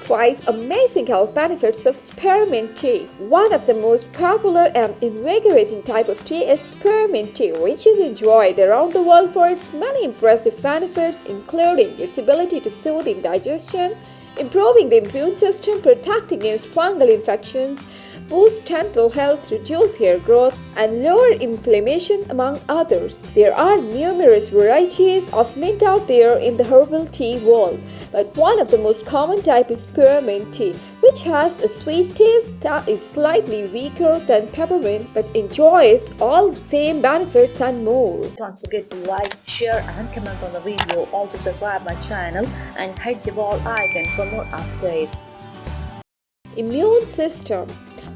5 amazing health benefits of spearmint tea. One of the most popular and invigorating type of tea is spearmint tea, which is enjoyed around the world for its many impressive benefits, including its ability to soothe indigestion, improving the immune system, protect against fungal infections, boost dental health, reduce hair growth, and lower inflammation, among others. There are numerous varieties of mint out there in the herbal tea world, but one of the most common type is spearmint tea, which has a sweet taste that is slightly weaker than peppermint but enjoys all the same benefits and more. Don't forget to like, share and comment on the video. Also subscribe my channel and hit the bell icon for more updates. Immune system.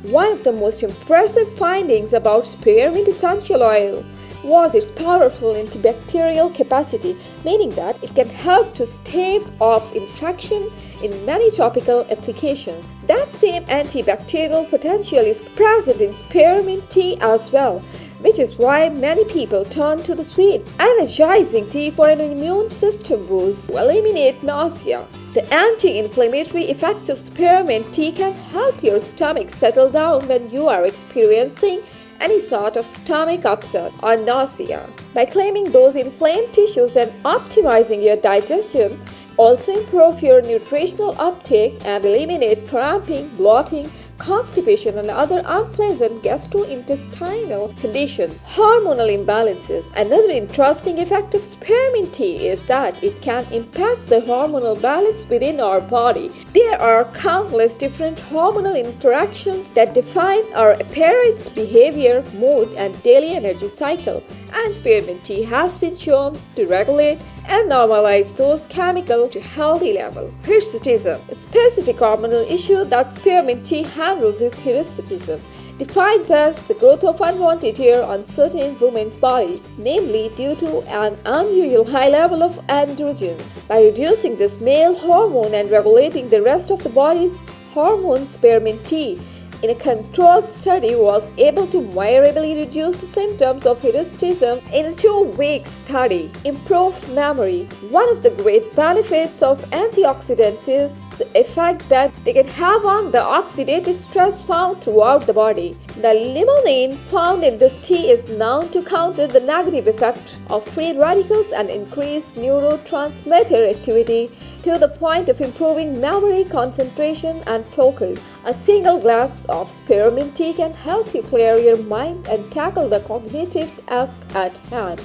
One of the most impressive findings about spearmint essential oil was its powerful antibacterial capacity, meaning that it can help to stave off infection in many topical applications. That same antibacterial potential is present in spearmint tea as well, which is why many people turn to the sweet, energizing tea for an immune system boost to eliminate nausea. The anti-inflammatory effects of spearmint tea can help your stomach settle down when you are experiencing any sort of stomach upset or nausea. By claiming those inflamed tissues and optimizing your digestion, also improve your nutritional uptake and eliminate cramping, bloating, constipation, and other unpleasant gastrointestinal conditions. Hormonal imbalances. Another interesting effect of spearmint tea is that it can impact the hormonal balance within our body. There are countless different hormonal interactions that define our appearance, behavior, mood, and daily energy cycle, and spearmint tea has been shown to regulate and normalize those chemicals to healthy level. Hirsutism. A specific hormonal issue that spearmint tea handles is hirsutism, defined as the growth of unwanted hair on certain women's body, namely due to an unusual high level of androgen. By reducing this male hormone and regulating the rest of the body's hormones, spearmint tea in a controlled study was able to measurably reduce the symptoms of hirsutism in a 2-week study. Improved memory. One of the great benefits of antioxidants is the effect that they can have on the oxidative stress found throughout the body. The limonene found in this tea is known to counter the negative effect of free radicals and increase neurotransmitter activity to the point of improving memory, concentration, and focus. A single glass of spearmint tea can help you clear your mind and tackle the cognitive task at hand.